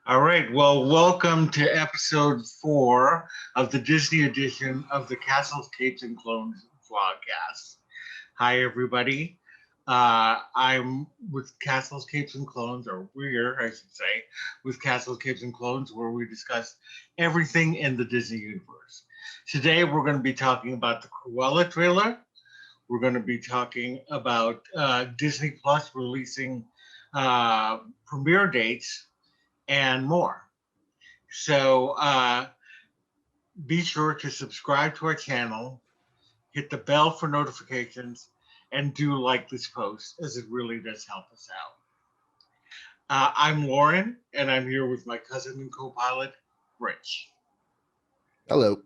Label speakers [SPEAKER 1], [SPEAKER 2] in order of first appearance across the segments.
[SPEAKER 1] All right. Well, welcome to episode 4 of the Disney edition of the Castles, Capes, and Clones vlogcast. Hi, everybody. I'm with Castles, Capes, and Clones, or we're, I should say, with Castles, Capes, and Clones, where we discuss everything in the Disney universe. Today, we're going to be talking about the Cruella trailer. We're going to be talking about Disney Plus releasing premiere dates and more. So be sure to subscribe to our channel, hit the bell for notifications, and do like this post as it really does help us out. I'm Loren, and I'm here with my cousin and co-pilot, Rich.
[SPEAKER 2] Hello.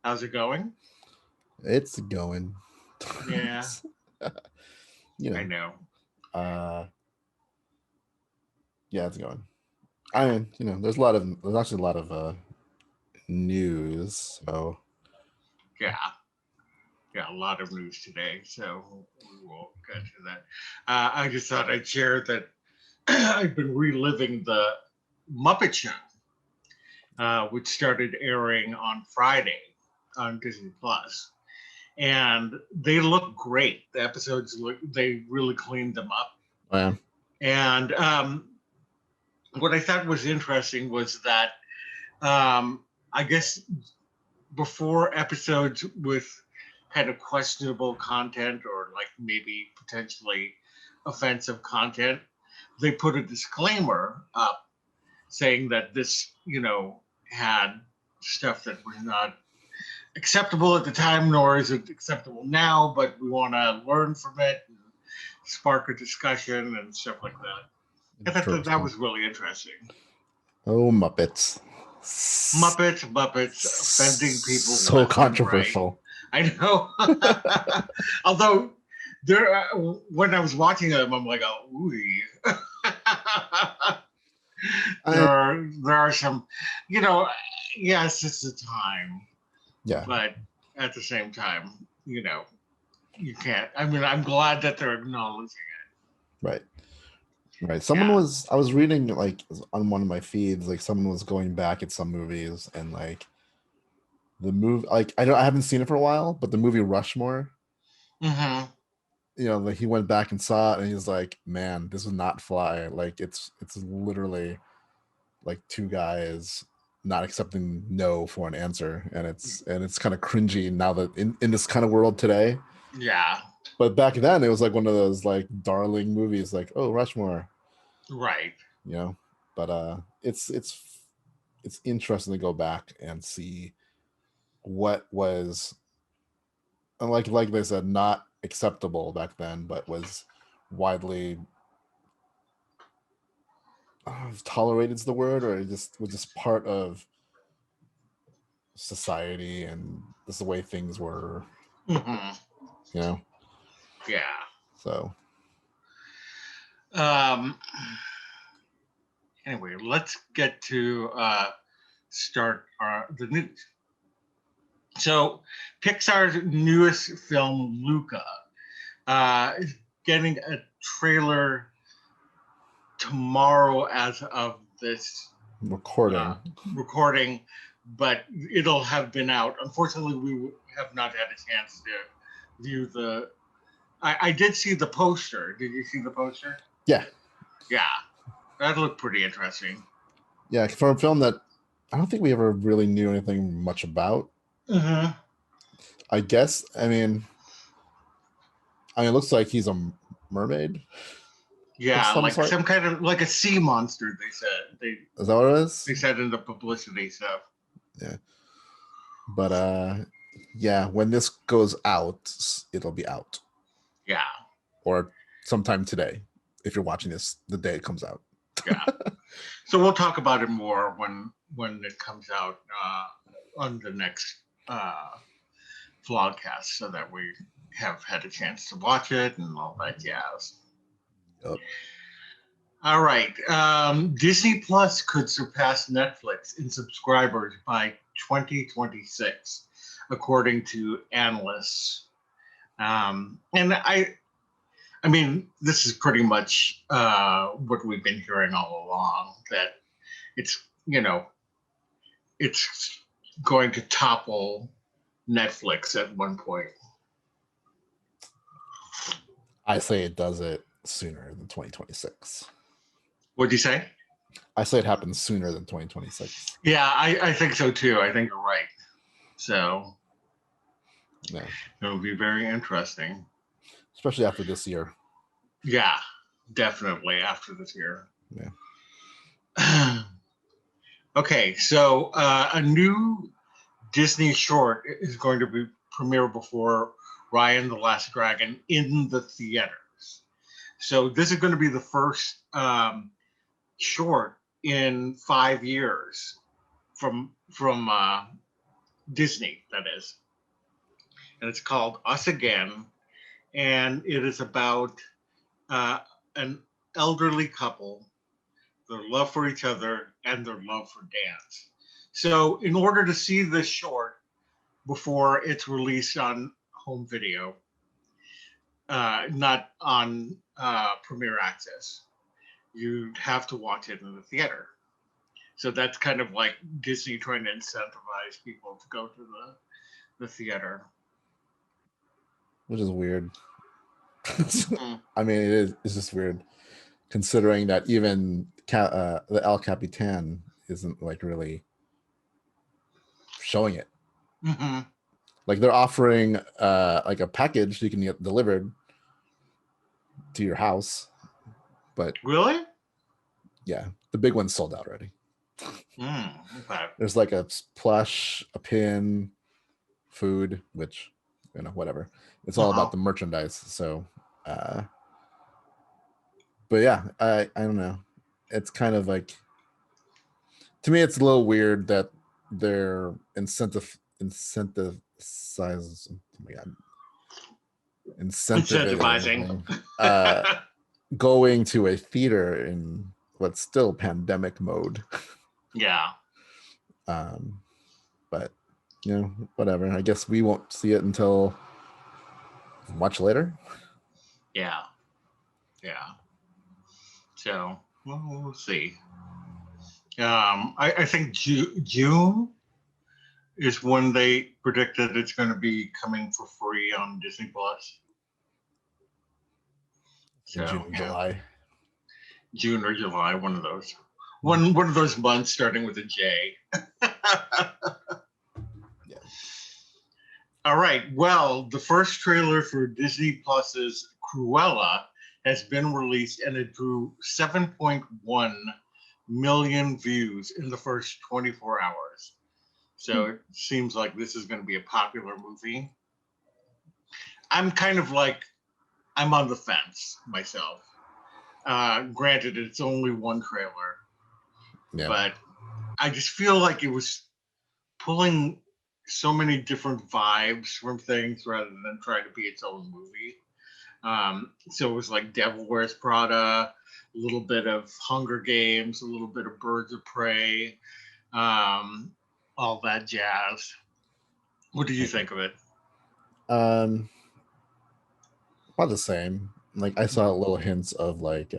[SPEAKER 1] How's it going?
[SPEAKER 2] It's going.
[SPEAKER 1] Yeah, I
[SPEAKER 2] you know.
[SPEAKER 1] know.
[SPEAKER 2] Uh yeah, it's going. There's actually a lot of news. So
[SPEAKER 1] Yeah, a lot of news today, so we will get to that. I just thought I'd share that I've been reliving the Muppet Show, which started airing on Friday on Disney Plus, and they look great. The episodes they really cleaned them up,
[SPEAKER 2] yeah.
[SPEAKER 1] and what I thought was interesting was that I guess before episodes with kind of questionable content or like maybe potentially offensive content, they put a disclaimer up saying that this, had stuff that was not acceptable at the time, nor is it acceptable now, but we want to learn from it and spark a discussion and stuff like that. I thought that was really interesting.
[SPEAKER 2] Oh, Muppets.
[SPEAKER 1] Muppets, offending people.
[SPEAKER 2] So controversial.
[SPEAKER 1] Right. I know. Although, when I was watching them, I'm like, oh, ooh. there are some, yes, it's a time.
[SPEAKER 2] Yeah.
[SPEAKER 1] But at the same time, you can't. I mean, I'm glad that they're acknowledging it.
[SPEAKER 2] Right. I was reading like on one of my feeds, like someone was going back at some movies and like the movie, like I haven't seen it for a while, but the movie Rushmore.
[SPEAKER 1] Mm-hmm.
[SPEAKER 2] Like he went back and saw it and he's like, man, this would not fly. Like it's literally like two guys not accepting no for an answer, and it's kind of cringy now that in this kind of world today.
[SPEAKER 1] Yeah.
[SPEAKER 2] But back then it was like one of those like darling movies, like, oh, Rushmore.
[SPEAKER 1] Right.
[SPEAKER 2] But it's interesting to go back and see what was, like they said, not acceptable back then, but was widely tolerated is the word, or it just was just part of society and this is the way things were.
[SPEAKER 1] Mm-hmm.
[SPEAKER 2] Yeah.
[SPEAKER 1] So anyway, let's get to start the news. So Pixar's newest film, Luca, is getting a trailer tomorrow as of this recording, but it'll have been out. Unfortunately, we have not had a chance to view the. I did see the poster. Did you see the poster?
[SPEAKER 2] Yeah.
[SPEAKER 1] That looked pretty interesting.
[SPEAKER 2] Yeah, for a film that I don't think we ever really knew anything much about.
[SPEAKER 1] Mm-hmm.
[SPEAKER 2] I guess. I mean, it looks like he's a mermaid.
[SPEAKER 1] Yeah, like some kind of like a sea monster. They said.
[SPEAKER 2] Is that what it is?
[SPEAKER 1] They said in the publicity stuff.
[SPEAKER 2] Yeah. But yeah, when this goes out, it'll be out.
[SPEAKER 1] Yeah.
[SPEAKER 2] Or sometime today, if you're watching this the day it comes out.
[SPEAKER 1] Yeah. So we'll talk about it more when it comes out on the next vlogcast, so that we have had a chance to watch it and all that jazz.
[SPEAKER 2] Yep.
[SPEAKER 1] All right. Disney Plus could surpass Netflix in subscribers by 2026, according to analysts. And I mean, this is pretty much what we've been hearing all along, that it's it's going to topple Netflix at one point.
[SPEAKER 2] I say it does it sooner than 2026.
[SPEAKER 1] What'd you say?
[SPEAKER 2] I say it happens sooner than 2026.
[SPEAKER 1] Yeah, I think so too. I think you're right. So
[SPEAKER 2] Yeah,
[SPEAKER 1] it'll be very interesting.
[SPEAKER 2] especially after this year.
[SPEAKER 1] Yeah, definitely after this year.
[SPEAKER 2] Yeah.
[SPEAKER 1] Okay, so a new Disney short is going to be premiere before Raya and the Last Dragon in the theaters. So this is going to be the first short in 5 years from Disney, that is, and it's called Us Again, and it is about an elderly couple, their love for each other, and their love for dance. So, in order to see this short before it's released on home video, not on Premiere Access, you'd have to watch it in the theater. So that's kind of like Disney trying to incentivize people to go to the theater.
[SPEAKER 2] Which is weird. I mean, it's just weird considering that even the El Capitan isn't like really showing it.
[SPEAKER 1] Mm-hmm.
[SPEAKER 2] Like they're offering like a package you can get delivered to your house, but
[SPEAKER 1] Really?
[SPEAKER 2] yeah, the big one's sold out already.
[SPEAKER 1] Okay.
[SPEAKER 2] There's like a plush, a pin, food, which whatever. It's all about the merchandise. So, but yeah, I don't know. It's kind of like, to me, it's a little weird that they're incentivizing. Oh my god, incentivizing going to a theater in what's still pandemic mode.
[SPEAKER 1] Yeah.
[SPEAKER 2] But whatever. I guess we won't see it until much later.
[SPEAKER 1] Yeah. So we'll see. I think June is when they predicted it's going to be coming for free on Disney Plus. So,
[SPEAKER 2] June, July.
[SPEAKER 1] June or July, one of those. One of those months starting with a J.
[SPEAKER 2] Yeah.
[SPEAKER 1] All right. Well, the first trailer for Disney Plus's Cruella has been released, and it drew 7.1 million views in the first 24 hours. So it seems like this is going to be a popular movie. I'm kind of like, I'm on the fence myself. Granted, it's only one trailer, but I just feel like it was pulling so many different vibes from things rather than trying to be its own movie. So it was like Devil Wears Prada, a little bit of Hunger Games, a little bit of Birds of Prey, all that jazz. What do you think of it?
[SPEAKER 2] About the same. Like I saw little hints of like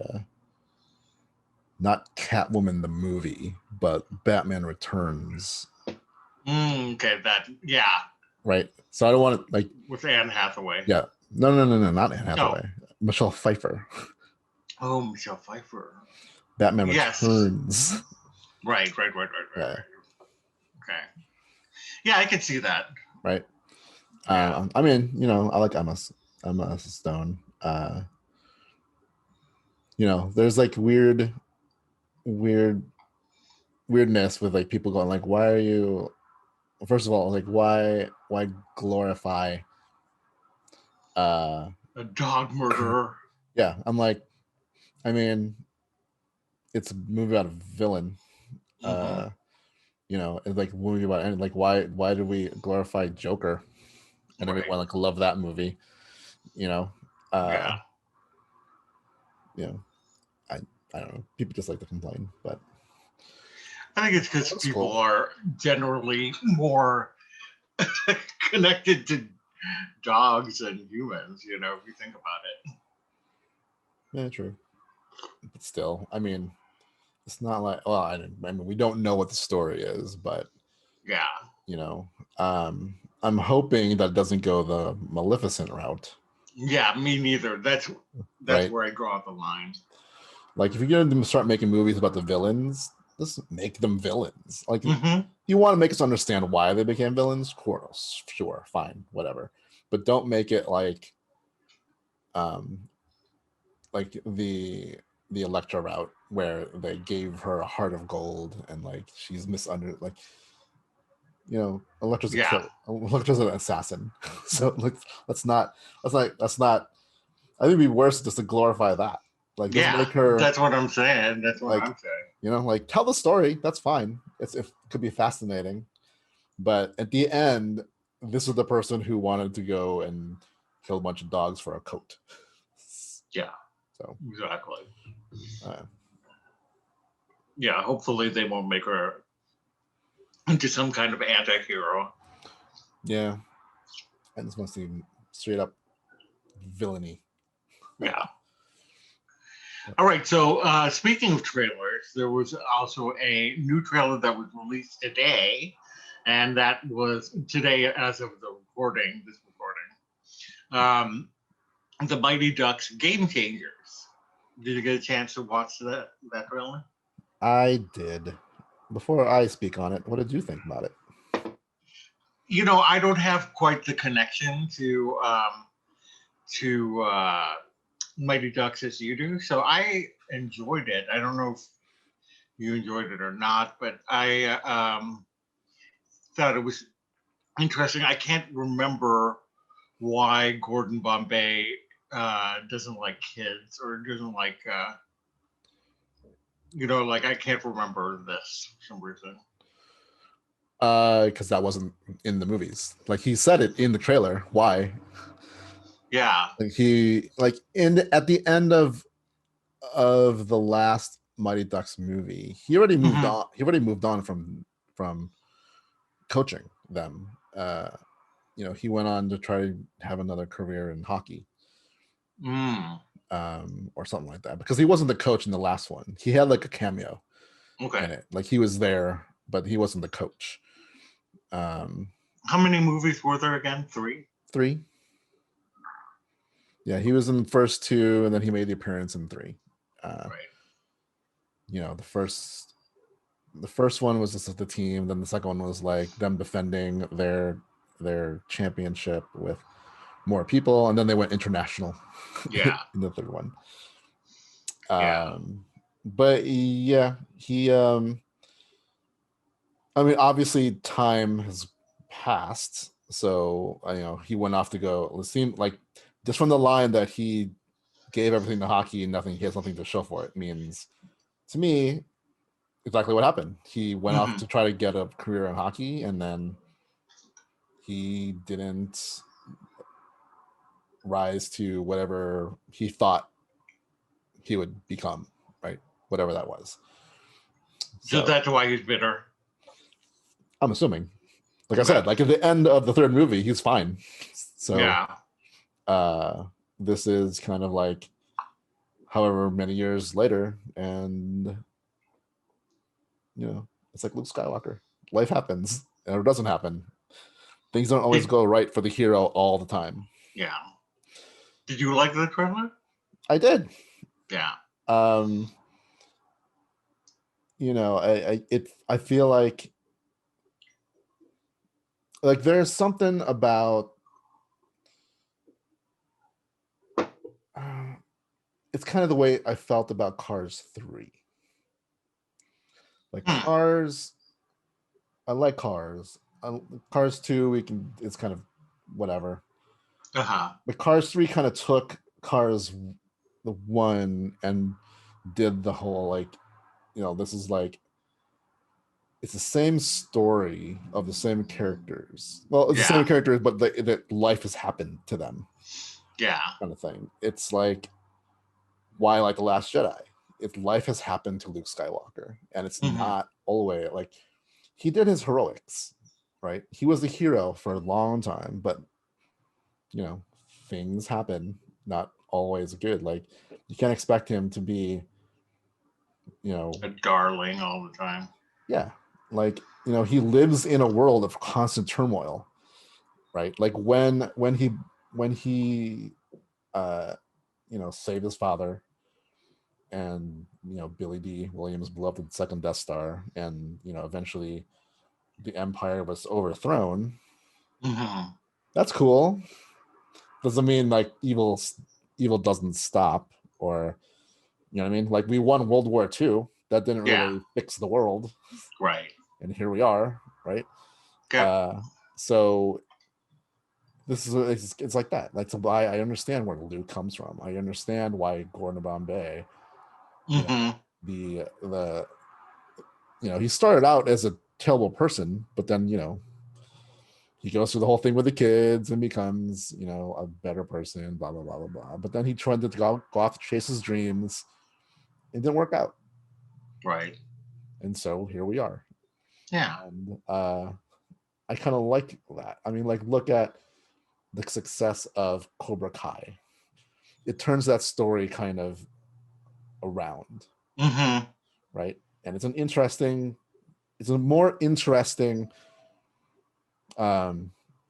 [SPEAKER 2] not Catwoman the movie, but Batman Returns.
[SPEAKER 1] Okay, yeah.
[SPEAKER 2] Right. So I don't want to like
[SPEAKER 1] with Anne Hathaway.
[SPEAKER 2] Yeah. No, not Anne Hathaway. Michelle Pfeiffer.
[SPEAKER 1] Oh, Michelle Pfeiffer.
[SPEAKER 2] Batman Returns.
[SPEAKER 1] Right.
[SPEAKER 2] Yeah.
[SPEAKER 1] Okay. Yeah, I can see that.
[SPEAKER 2] Right. Yeah. I mean, I like Emma Stone. There's like weirdness with like people going like, why are you? First of all, like why glorify
[SPEAKER 1] a dog murderer?
[SPEAKER 2] Yeah, I'm like, I mean, it's a movie about a villain. It's like a movie about, and like why do we glorify Joker and everyone like love that movie? I don't know. People just like to complain, but
[SPEAKER 1] I think it's because people are generally more connected to dogs than humans, if you think about it.
[SPEAKER 2] Yeah, true. But still, I mean, it's not like, well, I mean, we don't know what the story is, but
[SPEAKER 1] Yeah.
[SPEAKER 2] you know, I'm hoping that it doesn't go the Maleficent route,
[SPEAKER 1] Yeah, me neither. That's
[SPEAKER 2] right?
[SPEAKER 1] where I draw the line.
[SPEAKER 2] Like if you're gonna start making movies about the villains, let's make them villains. Like
[SPEAKER 1] Mm-hmm.
[SPEAKER 2] you want to make us understand why they became villains, sure, fine, whatever. But don't make it um like the Electra route where they gave her a heart of gold and like she's like, you know, Electra's a
[SPEAKER 1] Yeah.
[SPEAKER 2] killer. Electra's an assassin. So let's not I think it'd be worse just to glorify that. Like just
[SPEAKER 1] Yeah.
[SPEAKER 2] make her,
[SPEAKER 1] That's what I'm saying. That's what
[SPEAKER 2] like,
[SPEAKER 1] I'm saying.
[SPEAKER 2] you know, like tell the story. That's fine. It could be fascinating. But at the end, this is the person who wanted to go and kill a bunch of dogs for a coat.
[SPEAKER 1] Yeah.
[SPEAKER 2] So
[SPEAKER 1] Exactly.
[SPEAKER 2] uh,
[SPEAKER 1] Yeah. Hopefully they won't make her into some kind of anti-hero.
[SPEAKER 2] yeah, and this must be straight up villainy.
[SPEAKER 1] Yeah. All right. So speaking of trailers, there was also a new trailer that was released today, and that was today as of this recording. The Mighty Ducks Game Changers. Did you get a chance to watch that trailer?
[SPEAKER 2] I did. Before I speak on it, what did you think about it?
[SPEAKER 1] You know, I don't have quite the connection to Mighty Ducks as you do, so I enjoyed it. I don't know if you enjoyed it or not, but I thought it was interesting. I can't remember why Gordon Bombay doesn't like kids or doesn't like like I can't remember this for some reason.
[SPEAKER 2] Because that wasn't in the movies. Like he said it in the trailer. Why?
[SPEAKER 1] Yeah.
[SPEAKER 2] Like he like at the end of the last Mighty Ducks movie, he already moved on. He already moved on from coaching them. You know, he went on to try to have another career in hockey. Or something like that, because he wasn't the coach in the last one. He had like a cameo in it, like he was there, but he wasn't the coach.
[SPEAKER 1] How many movies were there again? Three.
[SPEAKER 2] Yeah, he was in the first two, and then he made the appearance in three.
[SPEAKER 1] Right.
[SPEAKER 2] You know, the first one was just the team. Then the second one was like them defending their championship with more people, and then they went international.
[SPEAKER 1] Yeah.
[SPEAKER 2] In the third one.
[SPEAKER 1] Yeah.
[SPEAKER 2] But yeah, he I mean, obviously time has passed, so you know, he went off to go. It seemed like just from the line that he gave everything to hockey and nothing, he has nothing to show for it, means to me exactly what happened. He went off to try to get a career in hockey, and then he didn't rise to whatever he thought he would become, right? Whatever that was.
[SPEAKER 1] So that's why he's bitter.
[SPEAKER 2] I'm assuming. Like I said, like at the end of the third movie, he's fine. So
[SPEAKER 1] yeah.
[SPEAKER 2] This is kind of like however many years later, and you know, it's like Luke Skywalker. Life happens, or it doesn't happen. Things don't always go right for the hero all the time.
[SPEAKER 1] Yeah. Did you like the trailer?
[SPEAKER 2] I did.
[SPEAKER 1] Yeah.
[SPEAKER 2] You know, I feel like there's something about it's kind of the way I felt about Cars 3. Like Cars, I like Cars. Cars 2, it's kind of whatever. But Cars 3 kind of took Cars the 1 and did the whole, like, you know, this is like, it's the same story of the same characters. Well, it's the same characters, but that life has happened to them.
[SPEAKER 1] Yeah.
[SPEAKER 2] Kind of thing. It's like, why like The Last Jedi? If life has happened to Luke Skywalker, and it's not always like he did his heroics, right? He was the hero for a long time, but you know, things happen, not always good. Like you can't expect him to be
[SPEAKER 1] A darling all the time.
[SPEAKER 2] Yeah, like he lives in a world of constant turmoil, right? Like when he saved his father, and Billy D. Williams beloved second Death Star, and eventually the Empire was overthrown.
[SPEAKER 1] Mm-hmm.
[SPEAKER 2] That's cool. Doesn't mean like evil doesn't stop, or you know what I mean? Like we won World War II. That didn't really fix the world.
[SPEAKER 1] Right.
[SPEAKER 2] And here we are, right?
[SPEAKER 1] Okay.
[SPEAKER 2] So this is it's like that. Like, so I understand where Luke comes from. I understand why Gordon Bombay,
[SPEAKER 1] Mm-hmm.
[SPEAKER 2] the he started out as a terrible person, but then he goes through the whole thing with the kids and becomes a better person, blah blah blah blah blah. But then he tried to go off to chase his dreams. It didn't work out.
[SPEAKER 1] Right.
[SPEAKER 2] And so here we are.
[SPEAKER 1] Yeah.
[SPEAKER 2] And I kind of like that. I mean, like, look at the success of Cobra Kai. It turns that story kind of around.
[SPEAKER 1] Mm-hmm.
[SPEAKER 2] Right? And it's a more interesting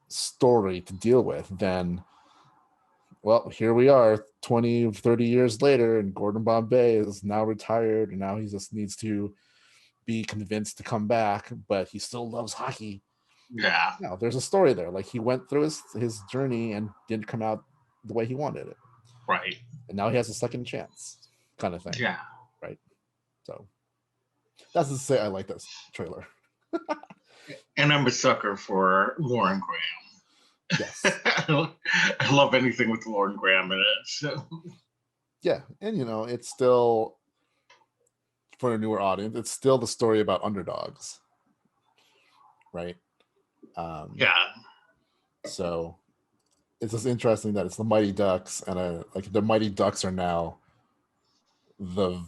[SPEAKER 2] story to deal with than, well, here we are 20, 30 years later, and Gordon Bombay is now retired, and now he just needs to be convinced to come back, but he still loves hockey.
[SPEAKER 1] Yeah.
[SPEAKER 2] No, there's a story there. Like, he went through his journey and didn't come out the way he wanted it.
[SPEAKER 1] Right.
[SPEAKER 2] And now he has a second chance, kind of thing.
[SPEAKER 1] Yeah.
[SPEAKER 2] Right. So that's to say I like this trailer.
[SPEAKER 1] And I'm a sucker for Lauren Graham.
[SPEAKER 2] Yes.
[SPEAKER 1] I love anything with Lauren Graham in it. So.
[SPEAKER 2] Yeah. And it's still, for a newer audience, it's still the story about underdogs. Right.
[SPEAKER 1] Yeah.
[SPEAKER 2] So it's just interesting that it's the Mighty Ducks, and like the Mighty Ducks are now the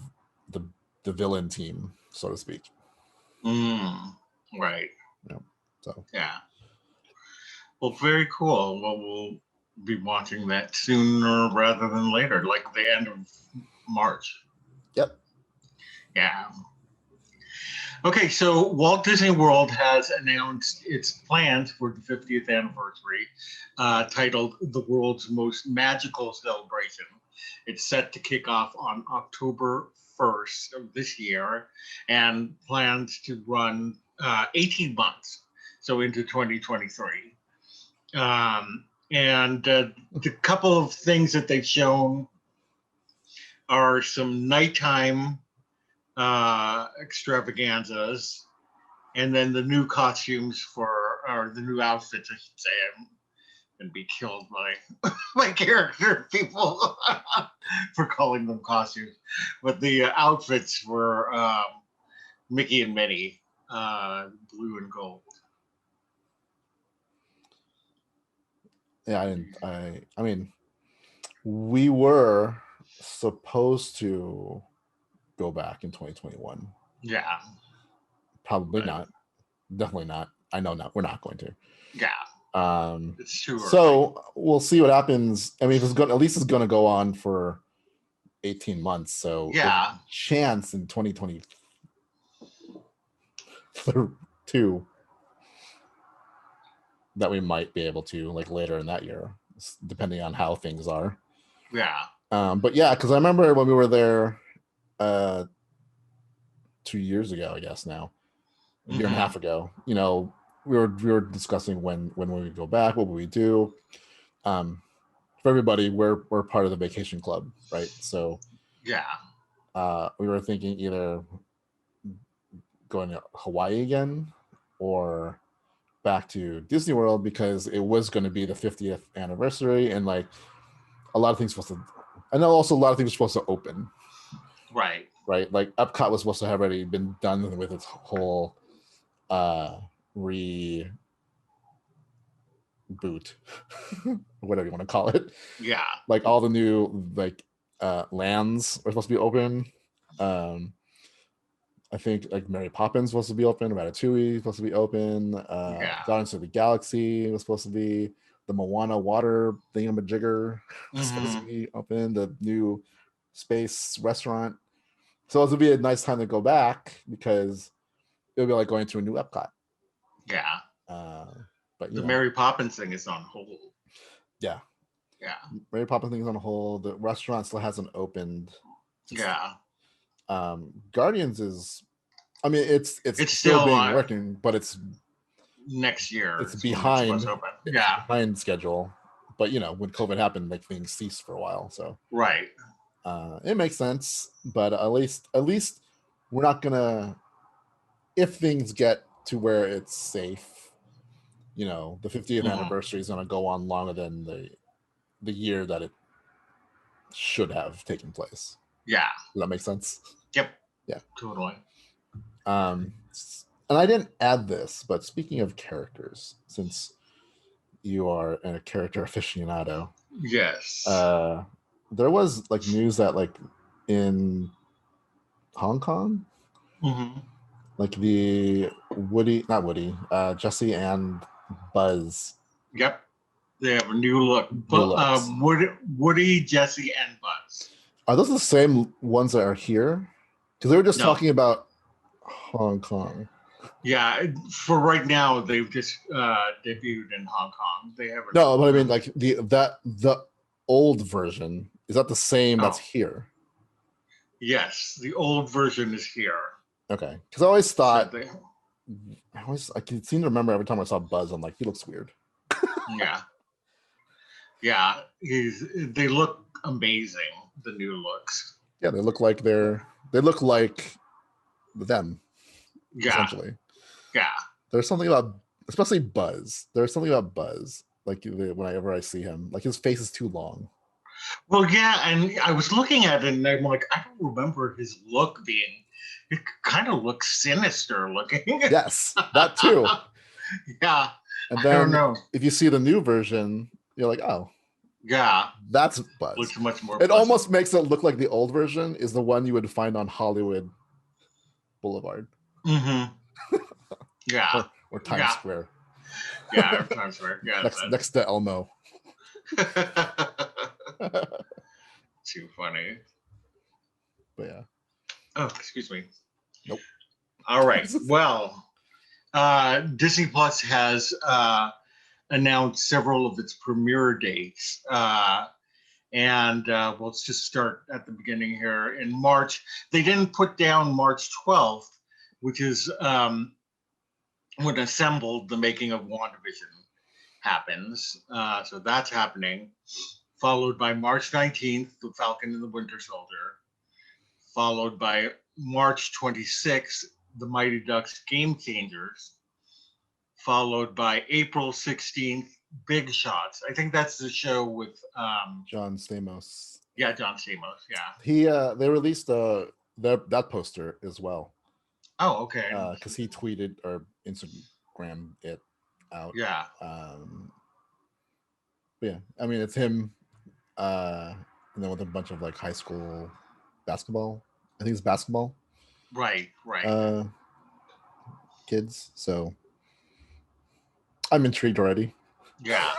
[SPEAKER 2] villain team, so to speak.
[SPEAKER 1] Right.
[SPEAKER 2] Yeah. So
[SPEAKER 1] yeah. Well, very cool. Well, we'll be watching that sooner rather than later, like the end of March.
[SPEAKER 2] Yep.
[SPEAKER 1] Yeah. Okay, so Walt Disney World has announced its plans for the 50th anniversary, titled The World's Most Magical Celebration. It's set to kick off on October 1st of this year and plans to run 18 months, so into 2023. And the couple of things that they've shown are some nighttime extravaganzas, and then the new costumes or the new outfits, I should say. I'm gonna be killed by my character people for calling them costumes, but the outfits were Mickey and Minnie, blue and gold.
[SPEAKER 2] Yeah, I mean, we were supposed to go back in 2021.
[SPEAKER 1] Yeah.
[SPEAKER 2] Probably not. Definitely not. I know not. We're not going to.
[SPEAKER 1] Yeah. It's too early.
[SPEAKER 2] So we'll see what happens. I mean, at least it's going to go on for 18 months. So
[SPEAKER 1] yeah,
[SPEAKER 2] there's a chance in 2022 that we might be able to, like, later in that year, depending on how things are.
[SPEAKER 1] Yeah.
[SPEAKER 2] But yeah, because I remember when we were there 2 years ago, I guess now, a year and a half ago, we were discussing when we would go back, what would we do. For everybody, we're part of the vacation club, right? So
[SPEAKER 1] yeah,
[SPEAKER 2] we were thinking either going to Hawaii again or back to Disney World, because it was going to be the 50th anniversary, and like a lot of things supposed to, I know also a lot of things were supposed to open.
[SPEAKER 1] Right.
[SPEAKER 2] Like Epcot was supposed to have already been done with its whole reboot, whatever you want to call it.
[SPEAKER 1] Yeah.
[SPEAKER 2] Like all the new lands were supposed to be open. I think like Mary Poppins was supposed to be open, Ratatouille was supposed to be open, Guardians of the Galaxy was supposed to be, the Moana water thingamajigger was supposed to be open, the new space restaurant So it would be a nice time to go back because it would be like going to a new Epcot.
[SPEAKER 1] Yeah.
[SPEAKER 2] But
[SPEAKER 1] the Mary Poppins thing is on hold.
[SPEAKER 2] Yeah.
[SPEAKER 1] Yeah.
[SPEAKER 2] Mary Poppins thing is on hold. The restaurant still hasn't opened.
[SPEAKER 1] Yeah.
[SPEAKER 2] Guardians is, I mean, it's still being working, but it's
[SPEAKER 1] next year.
[SPEAKER 2] It's behind.
[SPEAKER 1] Yeah.
[SPEAKER 2] Behind schedule. But when COVID happened, like things ceased for a while. So
[SPEAKER 1] right.
[SPEAKER 2] It makes sense, but at least we're not gonna. If things get to where it's safe, the 50th anniversary is gonna go on longer than the year that it should have taken place.
[SPEAKER 1] Yeah.
[SPEAKER 2] Does that make sense?
[SPEAKER 1] Yep.
[SPEAKER 2] Yeah.
[SPEAKER 1] Totally.
[SPEAKER 2] And I didn't add this, but speaking of characters, since you are a character aficionado,
[SPEAKER 1] yes,
[SPEAKER 2] there was like news that like in Hong Kong, like the Jesse and Buzz.
[SPEAKER 1] Yep, they have a new look. Woody, Jesse, and Buzz.
[SPEAKER 2] Are those the same ones that are here? Because they were just talking about Hong Kong.
[SPEAKER 1] Yeah, for right now, they've just debuted in Hong Kong. They haven't.
[SPEAKER 2] No, but I mean, like the old version, is that the same that's here?
[SPEAKER 1] Yes, the old version is here.
[SPEAKER 2] Okay, because I always thought, I can seem to remember every time I saw Buzz, I'm like, he looks weird.
[SPEAKER 1] Yeah, they look amazing. The new looks.
[SPEAKER 2] Yeah, they look like them.
[SPEAKER 1] Yeah.
[SPEAKER 2] Essentially.
[SPEAKER 1] Yeah.
[SPEAKER 2] There's something about, especially Buzz. There's something about Buzz. Like whenever I see him, like his face is too long.
[SPEAKER 1] Well, yeah, and I was looking at it, and I'm like, I don't remember his look being. It kind of looks sinister looking.
[SPEAKER 2] Yes, that too.
[SPEAKER 1] Yeah.
[SPEAKER 2] And then, I don't know. If you see the new version, you're like, oh.
[SPEAKER 1] Yeah.
[SPEAKER 2] That's Buzz.
[SPEAKER 1] Looks much more.
[SPEAKER 2] It almost makes it look like the old version is the one you would find on Hollywood Boulevard.
[SPEAKER 1] Mm-hmm. Yeah.
[SPEAKER 2] Or Times Square.
[SPEAKER 1] Yeah, Times Square. Yeah.
[SPEAKER 2] Next to Elmo.
[SPEAKER 1] Too funny.
[SPEAKER 2] But yeah.
[SPEAKER 1] Oh, excuse me.
[SPEAKER 2] Nope.
[SPEAKER 1] All right. Well, Disney Plus has announced several of its premiere dates. And let's just start at the beginning here. In March, they didn't put down March 12th, which is when Assembled, the making of WandaVision, happens. So that's happening. Followed by March 19th, The Falcon and the Winter Soldier. Followed by March 26th, The Mighty Ducks Game Changers. Followed by April 16th, Big Shots. I think that's the show with
[SPEAKER 2] John Stamos.
[SPEAKER 1] Yeah, John Stamos. Yeah.
[SPEAKER 2] They released that poster as well.
[SPEAKER 1] Oh, okay.
[SPEAKER 2] Because he tweeted or Instagram it out.
[SPEAKER 1] Yeah.
[SPEAKER 2] Yeah, I mean it's him, and then with a bunch of like high school basketball. I think it's basketball.
[SPEAKER 1] Right.
[SPEAKER 2] Kids. So I'm intrigued already.
[SPEAKER 1] Yeah.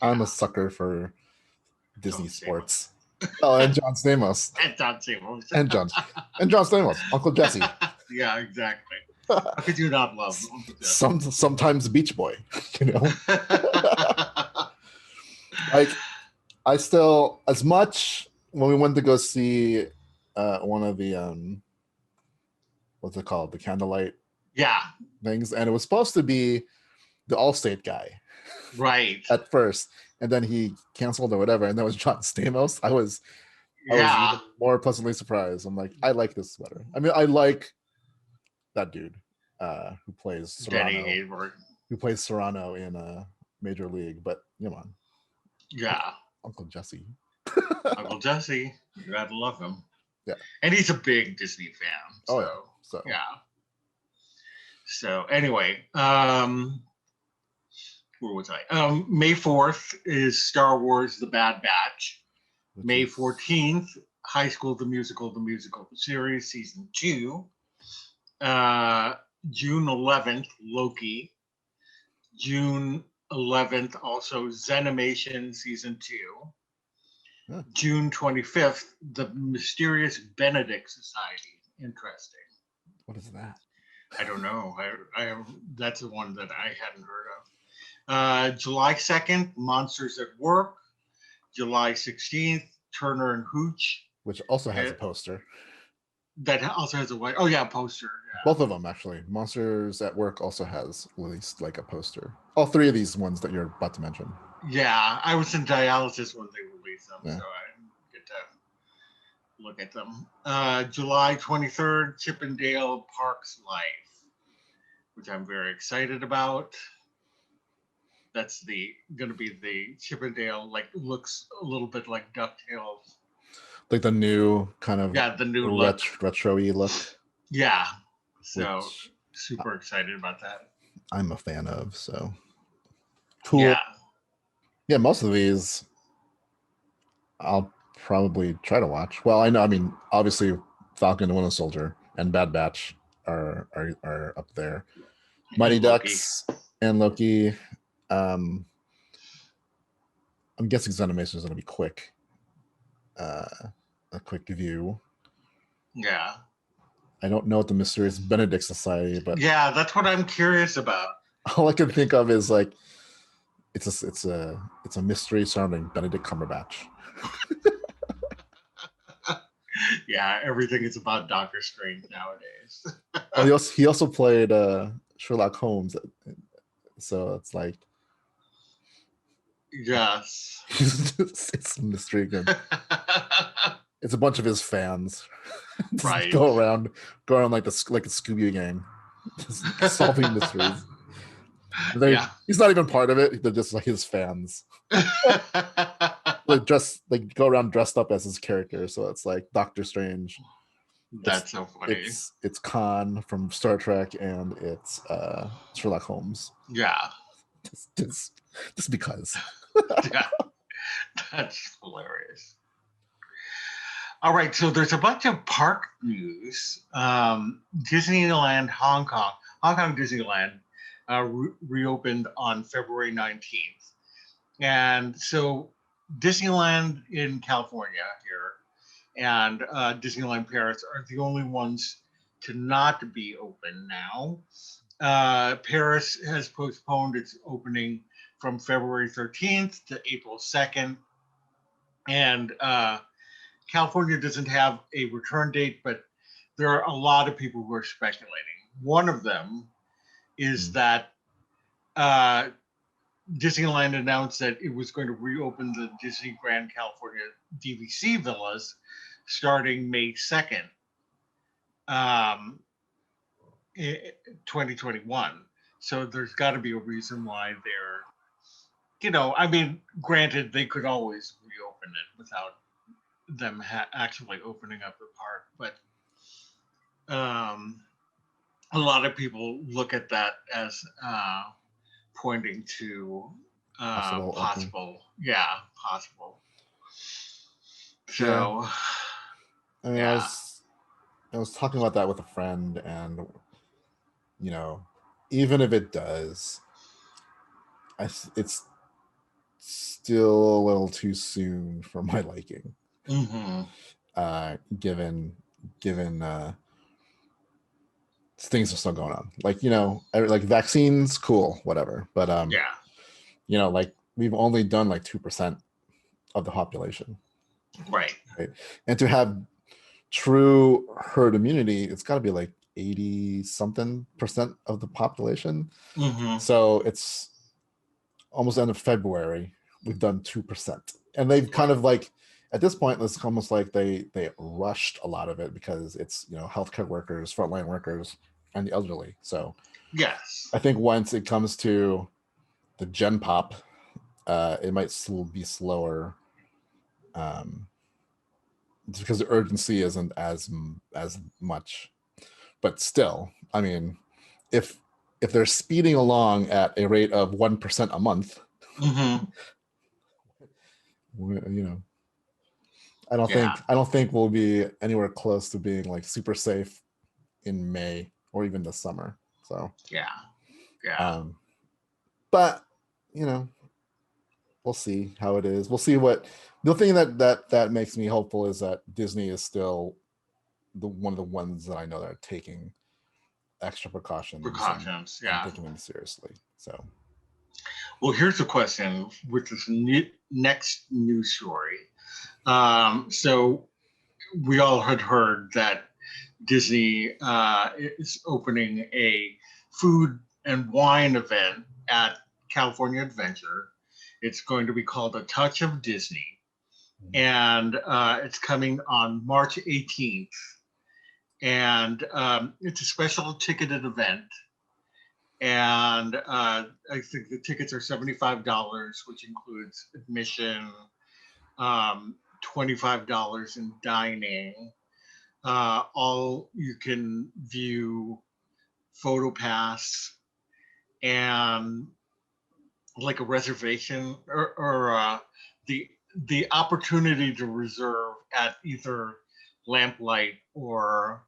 [SPEAKER 2] I'm a sucker for Disney sports. Oh, and John Stamos.
[SPEAKER 1] And John Stamos.
[SPEAKER 2] and John Stamos. Uncle Jesse.
[SPEAKER 1] Yeah, exactly. How could you not love Uncle Jesse?
[SPEAKER 2] Sometimes Beach Boy, Like, I still, as much when we went to go see one of the what's it called? The candlelight things, and it was supposed to be the Allstate guy.
[SPEAKER 1] Right.
[SPEAKER 2] At first, and then he canceled or whatever, and that was John Stamos. I was even more pleasantly surprised. I'm like, I like this sweater. I mean, I like that dude who plays Serrano. Who plays Serrano in Major League, but come on.
[SPEAKER 1] Yeah.
[SPEAKER 2] Uncle Jesse.
[SPEAKER 1] Uncle Jesse. You gotta love him.
[SPEAKER 2] Yeah.
[SPEAKER 1] And he's a big Disney fan. So yeah. So anyway, where was I? May 4th is Star Wars The Bad Batch. May 14th, High School the Musical series, season 2. June 11th, Loki. June 11th, also Zenimation season 2.
[SPEAKER 2] Huh.
[SPEAKER 1] June 25th, the Mysterious Benedict Society. Interesting.
[SPEAKER 2] What is that?
[SPEAKER 1] I don't know. That's the one that I hadn't heard of. July 2nd, Monsters at Work. July 16th, Turner and Hooch.
[SPEAKER 2] Which also has a poster.
[SPEAKER 1] That also has a white. Oh yeah, poster. Yeah.
[SPEAKER 2] Both of them actually. Monsters at Work also has released like a poster. All three of these ones that you're about to mention.
[SPEAKER 1] Yeah, I was in dialysis when they released them,
[SPEAKER 2] Yeah.
[SPEAKER 1] so I didn't get to look at them. July 23rd, Chippendale Parks Life, which I'm very excited about. That's going to be the Chippendale, like looks a little bit like DuckTales.
[SPEAKER 2] Like the new kind of
[SPEAKER 1] the new look.
[SPEAKER 2] retro-y look.
[SPEAKER 1] Yeah. So super excited about that.
[SPEAKER 2] I'm a fan of, so cool.
[SPEAKER 1] Yeah.
[SPEAKER 2] Yeah, most of these I'll probably try to watch. Well, I know, I mean, obviously Falcon and the Winter Soldier and Bad Batch are up there. Mighty Ducks and Loki. I'm guessing Zenimation is going to be quick. A quick view.
[SPEAKER 1] Yeah.
[SPEAKER 2] I don't know what the Mysterious Benedict Society, but
[SPEAKER 1] yeah, that's what I'm curious about.
[SPEAKER 2] All I can think of is like it's a mystery surrounding Benedict Cumberbatch.
[SPEAKER 1] Yeah, everything is about Doctor Strange nowadays.
[SPEAKER 2] He also played Sherlock Holmes, so it's like
[SPEAKER 1] yes,
[SPEAKER 2] it's a mystery again. It's a bunch of his fans,
[SPEAKER 1] right?
[SPEAKER 2] go around like a Scooby gang, just solving mysteries. He's not even part of it. They're just like his fans. Like go around dressed up as his character. So it's like Doctor Strange.
[SPEAKER 1] That's so funny.
[SPEAKER 2] It's Khan from Star Trek and it's Sherlock Holmes.
[SPEAKER 1] Yeah.
[SPEAKER 2] Just because.
[SPEAKER 1] Yeah. That's hilarious. All right, so there's a bunch of park news. Disneyland Hong Kong Disneyland reopened on February 19th. And so Disneyland in California here and Disneyland Paris are the only ones to not be open now. Paris has postponed its opening from February 13th to April 2nd. And California doesn't have a return date, but there are a lot of people who are speculating. One of them is that Disneyland announced that it was going to reopen the Disney Grand California DVC villas starting May 2nd, 2021. So there's got to be a reason why they're, I mean, granted, they could always reopen it without them actually opening up the park, but a lot of people look at that as pointing to possible. So,
[SPEAKER 2] I mean, I was talking about that with a friend, and even if it does, it's still a little too soon for my liking.
[SPEAKER 1] Mm-hmm.
[SPEAKER 2] Given things are still going on, like vaccines, cool, whatever, but like we've only done like 2% of the population,
[SPEAKER 1] right?
[SPEAKER 2] And to have true herd immunity, it's got to be like 80-something% of the population.
[SPEAKER 1] Mm-hmm.
[SPEAKER 2] So it's almost end of February, we've done 2%, and they've kind of like, at this point, it's almost like they rushed a lot of it because it's healthcare workers, frontline workers, and the elderly. So
[SPEAKER 1] yes,
[SPEAKER 2] I think once it comes to the Gen Pop, it might still be slower, because the urgency isn't as much. But still, I mean, if they're speeding along at a rate of 1% a month,
[SPEAKER 1] mm-hmm.
[SPEAKER 2] I don't think we'll be anywhere close to being like super safe in May or even this summer. So
[SPEAKER 1] yeah.
[SPEAKER 2] But we'll see how it is. We'll see what the thing that makes me hopeful is that Disney is still one of the ones that I know that are taking extra precautions and taking them seriously. So,
[SPEAKER 1] well, here's a question with this next news story. So we all had heard that Disney is opening a food and wine event at California Adventure. It's going to be called A Touch of Disney, and it's coming on March 18th. And it's a special ticketed event. And I think the tickets are $75, which includes admission, $25 in dining. All you can view photo pass and like a reservation or the opportunity to reserve at either Lamplight or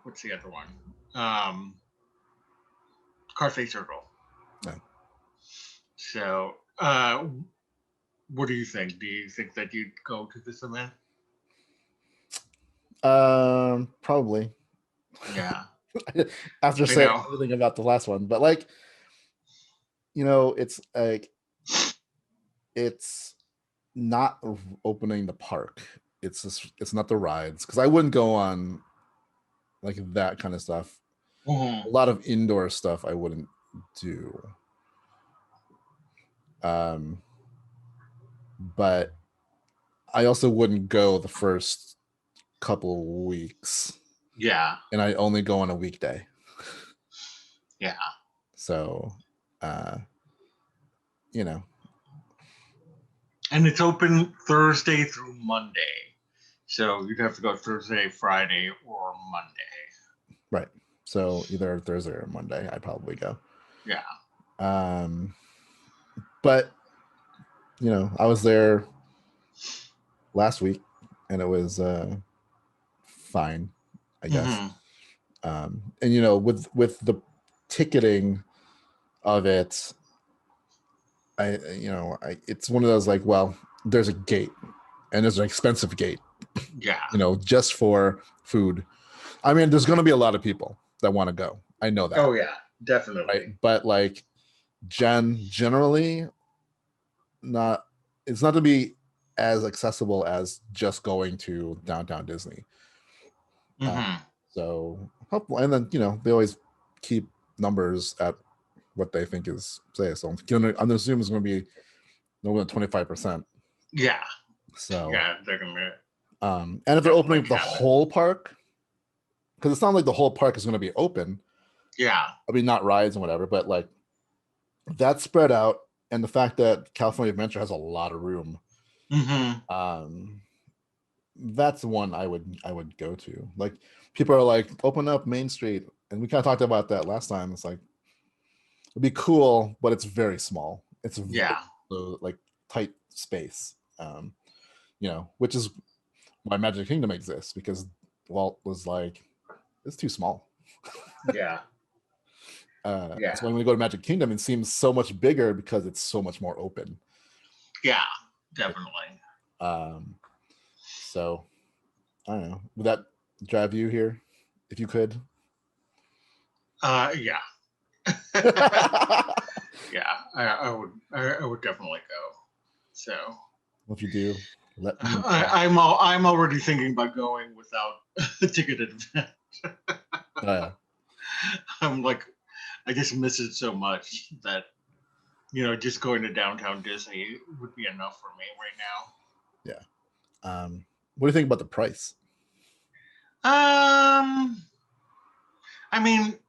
[SPEAKER 1] what's the other one? Carthay Circle.
[SPEAKER 2] No.
[SPEAKER 1] So what do you think? Do you think that you'd go to this event?
[SPEAKER 2] Probably.
[SPEAKER 1] Yeah.
[SPEAKER 2] After saying everything about the last one, but like, it's like it's not opening the park. It's not the rides, because I wouldn't go on like that kind of stuff.
[SPEAKER 1] Mm-hmm.
[SPEAKER 2] A lot of indoor stuff I wouldn't do. But I also wouldn't go the first couple weeks.
[SPEAKER 1] Yeah.
[SPEAKER 2] And I only go on a weekday.
[SPEAKER 1] Yeah.
[SPEAKER 2] So,
[SPEAKER 1] And it's open Thursday through Monday. So you'd have to go Thursday, Friday, or Monday.
[SPEAKER 2] Right. So either Thursday or Monday, I'd probably go.
[SPEAKER 1] Yeah.
[SPEAKER 2] But, I was there last week and it was fine, I guess.
[SPEAKER 1] Mm-hmm.
[SPEAKER 2] And, with the ticketing of it, it's one of those like, well, there's a gate and there's an expensive gate.
[SPEAKER 1] Yeah.
[SPEAKER 2] Just for food. I mean, there's going to be a lot of people that want to go. I know that.
[SPEAKER 1] Oh yeah, definitely.
[SPEAKER 2] Right? But like, generally, it's not to be as accessible as just going to downtown Disney.
[SPEAKER 1] Mm-hmm.
[SPEAKER 2] So hopefully, and then they always keep numbers at what they think is safe. So I'm assuming it's going to be no more than 25%.
[SPEAKER 1] Yeah.
[SPEAKER 2] So
[SPEAKER 1] yeah, they're gonna.
[SPEAKER 2] And if they're opening the whole park, because it's not like the whole park is going to be open.
[SPEAKER 1] Yeah.
[SPEAKER 2] I mean, not rides and whatever, but like that's spread out, and the fact that California Adventure has a lot of room.
[SPEAKER 1] Mm-hmm.
[SPEAKER 2] That's one I would go to. Like, people are like, open up Main Street, and we kind of talked about that last time. It's like, it'd be cool, but it's very small. It's very, like, tight space. Which is why Magic Kingdom exists, because Walt was like, it's too small.
[SPEAKER 1] Yeah.
[SPEAKER 2] That's why when we go to Magic Kingdom, it seems so much bigger because it's so much more open.
[SPEAKER 1] Yeah, definitely.
[SPEAKER 2] So I don't know. Would that drive you here if you could?
[SPEAKER 1] Yeah. Yeah, I would definitely go. So
[SPEAKER 2] what you do?
[SPEAKER 1] I'm already thinking about going without a ticketed event. I'm like, I just miss it so much that just going to downtown Disney would be enough for me right now.
[SPEAKER 2] Yeah. What do you think about the price?
[SPEAKER 1] I mean,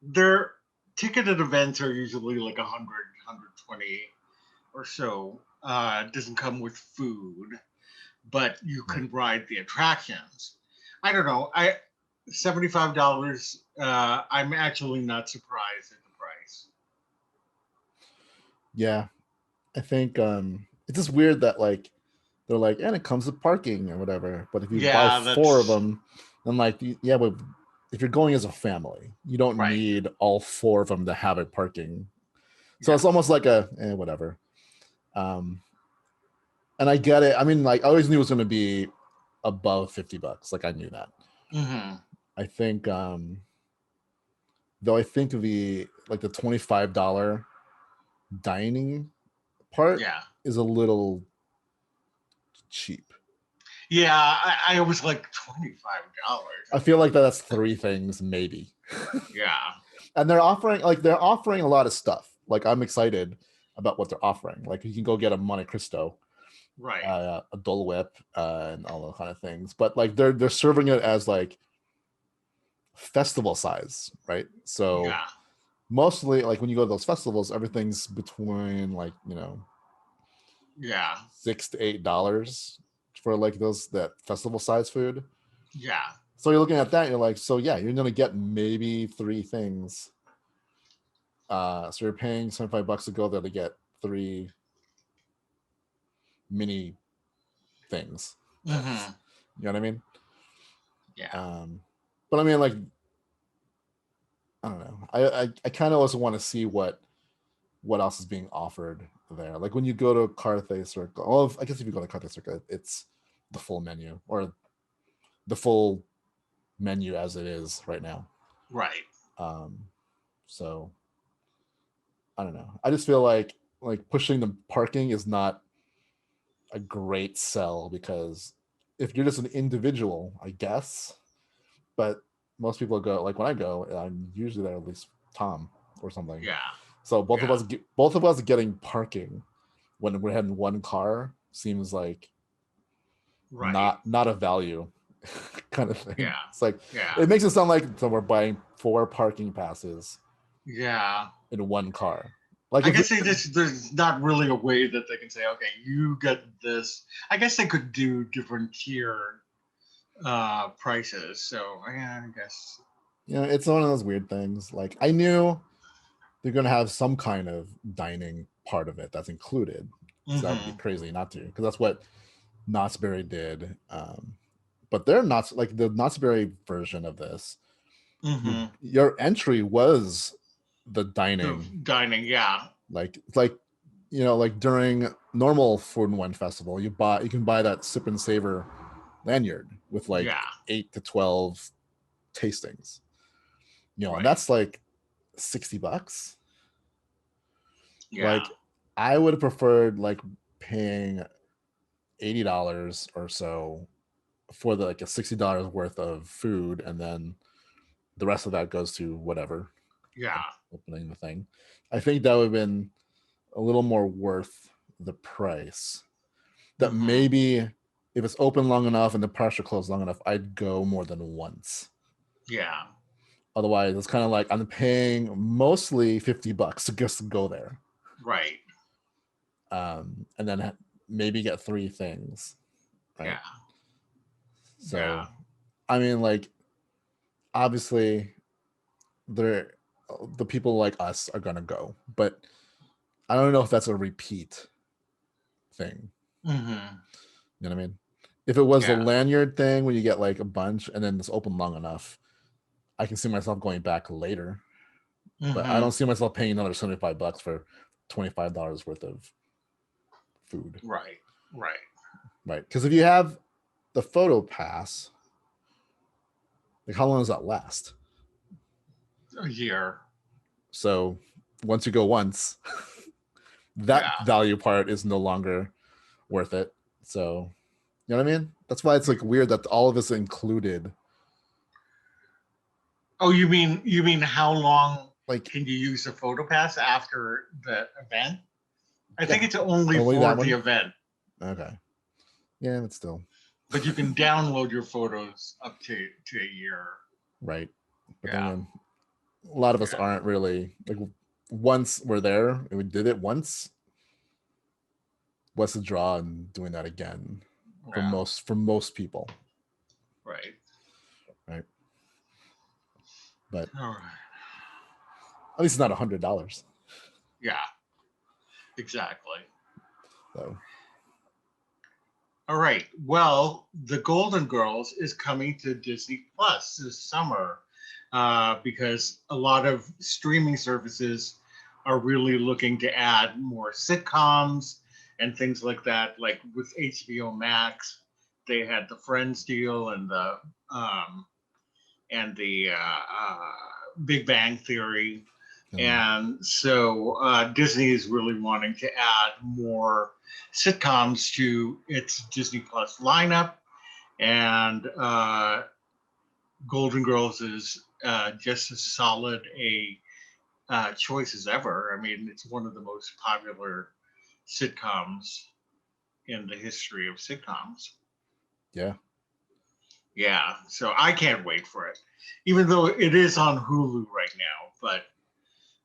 [SPEAKER 1] their ticketed events are usually like 100, 120 or so. It doesn't come with food, but you can ride the attractions. I don't know. $75. I'm actually not surprised at the price.
[SPEAKER 2] Yeah, I think it's just weird that like they're like, and it comes with parking or whatever. But if you buy 4 of them, then like, but if you're going as a family, you don't need all 4 of them to have a parking So it's almost like a whatever. And I get it. I mean, like, I always knew it was going to be above $50. Like, I knew that.
[SPEAKER 1] Mm-hmm.
[SPEAKER 2] I think, though, I think the $25 dining part is a little cheap.
[SPEAKER 1] Yeah, I was like $25.
[SPEAKER 2] I feel like that's 3 things, maybe.
[SPEAKER 1] Yeah.
[SPEAKER 2] And they're offering a lot of stuff. Like, I'm excited about what they're offering. Like, you can go get a Monte Cristo.
[SPEAKER 1] Right.
[SPEAKER 2] A Dole Whip, and all those kind of things, but like they're serving it as like festival size, right? So mostly, like, when you go to those festivals, everything's between like $6 to $8 for like that festival size food.
[SPEAKER 1] Yeah.
[SPEAKER 2] So you're looking at that, you're like, so yeah, you're gonna get maybe 3 things. So you're paying $75 to go there to get 3 mini things.
[SPEAKER 1] Mm-hmm.
[SPEAKER 2] You know what I mean?
[SPEAKER 1] Yeah.
[SPEAKER 2] But I mean, like, I don't know. I kind of also want to see what else is being offered there. Like, when you go to Carthay Circle, well, I guess if you go to Carthay Circle, it's the full menu, or the full menu as it is right now.
[SPEAKER 1] Right.
[SPEAKER 2] So I don't know. I just feel like pushing the parking is not a great sell, because if you're just an individual, I guess, but most people go, like, when I go, I'm usually there at least Tom or something.
[SPEAKER 1] Yeah.
[SPEAKER 2] So both of us getting parking when we're having one car seems like not a value kind of thing.
[SPEAKER 1] Yeah.
[SPEAKER 2] It's like, it makes it sound like we're buying 4 parking passes.
[SPEAKER 1] Yeah.
[SPEAKER 2] In one car. Like,
[SPEAKER 1] I guess there's not really a way that they can say, okay, you get this. I guess they could do different tier prices. So yeah, I guess.
[SPEAKER 2] It's one of those weird things. Like, I knew they're going to have some kind of dining part of it that's included. So that would be crazy not to, because that's what Knott's Berry did. But they're not, like, the Knott's Berry version of this. Your entry was the dining. Like during normal Food and Wine Festival, you can buy that Sip and Savor lanyard with 8 to 12 tastings. And that's like $60. Like, I would have preferred like paying $80 or so for a $60 worth of food, and then the rest of that goes to whatever. Opening the thing. I think that would have been a little more worth the price. That maybe if it's open long enough and the pressure closed long enough, I'd go more than once.
[SPEAKER 1] Yeah.
[SPEAKER 2] Otherwise, it's kind of like I'm paying mostly $50 to just go there.
[SPEAKER 1] Right.
[SPEAKER 2] And then maybe get 3 things. Right?
[SPEAKER 1] Yeah.
[SPEAKER 2] So, I mean, like, obviously, the people like us are gonna go, but I don't know if that's a repeat thing. You know what I mean? If it was the lanyard thing when you get like a bunch and then it's open long enough, I can see myself going back later. But I don't see myself paying another $75 for $25 worth of food.
[SPEAKER 1] Right.
[SPEAKER 2] Because if you have the photo pass, like, how long does that last?
[SPEAKER 1] A year.
[SPEAKER 2] So once you go once, that value part is no longer worth it. So, you know what I mean? That's why it's like weird that all of this included.
[SPEAKER 1] Oh, you mean how long can you use the photo pass after the event? I think it's only for the event.
[SPEAKER 2] Okay. Yeah, but still.
[SPEAKER 1] But you can download your photos up to a year.
[SPEAKER 2] Right. But then a lot of us aren't really, like, once we're there and we did it once, what's the draw in doing that again for most people?
[SPEAKER 1] Right.
[SPEAKER 2] But at least it's not $100.
[SPEAKER 1] Yeah, exactly.
[SPEAKER 2] So,
[SPEAKER 1] all right. Well, The Golden Girls is coming to Disney Plus this summer because a lot of streaming services are really looking to add more sitcoms and things like that. Like with HBO Max, they had the Friends deal and the Big Bang Theory. And so Disney is really wanting to add more sitcoms to its Disney Plus lineup. And Golden Girls is just as solid a choice as ever. I mean, it's one of the most popular sitcoms in the history of sitcoms.
[SPEAKER 2] Yeah.
[SPEAKER 1] Yeah, so I can't wait for it, even though it is on Hulu right now. But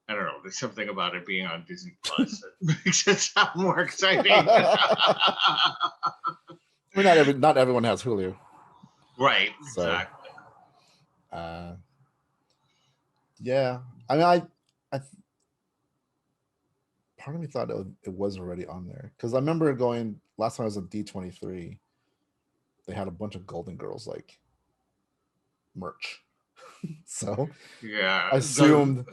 [SPEAKER 1] I don't know, there's something about it being on Disney Plus that makes it sound more exciting.
[SPEAKER 2] I mean, not everyone has Hulu.
[SPEAKER 1] Right,
[SPEAKER 2] So,
[SPEAKER 1] exactly.
[SPEAKER 2] Yeah, I mean, I part of me thought it was already on there because I remember going last time I was at D23. They had a bunch of Golden Girls like merch, so
[SPEAKER 1] Yeah,
[SPEAKER 2] I assumed